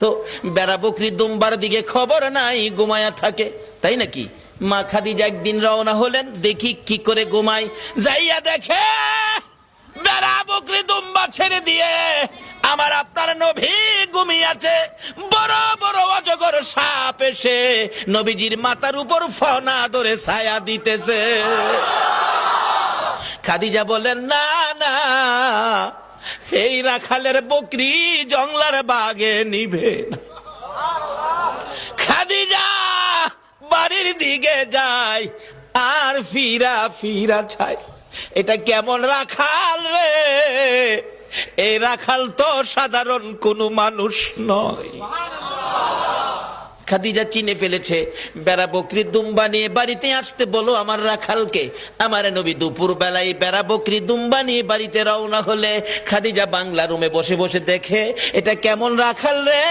তো বেড়া বকরি দুম্বার দিকে খবর নাই, ঘুমায়া থাকে, তাই নাকি? মা খাদিজা একদিন রওনা হলেন, দেখি কি করে ঘুমাই, যাইয়া দেখে বেড়া বকরি দুম্বা ছেড়ে দিয়ে আমার আপনার নবী ঘুমিয়েছে। বড় বড় অজগর সাপ এসে নবীজির মাথার উপর ফনা ধরে ছায়া দিতেছে। খাদিজা বলেন, না না, এই রাখালের বকরি জংলার বাগে নিবে না। খাদিজা বাড়ির দিকে যায় আর ফিরা ফিরা চায়, এটা কেমন রাখাল রে? এই রাখাল তো সাধারণ কোনো মানুষ নয়। খাদিজা চিনে ফেলেছে, বেড়া বকরি দুম্বা নিয়ে বাড়িতে আসতে বলো আমার রাখালকে। আমার নবী দুপুর বেলায় বেড়া বকরি দুম্বা নিয়ে বাড়িতে রওনা হলে খাদিজা বাংলা রুমে বসে বসে দেখে, এটা কেমন রাখাল রে?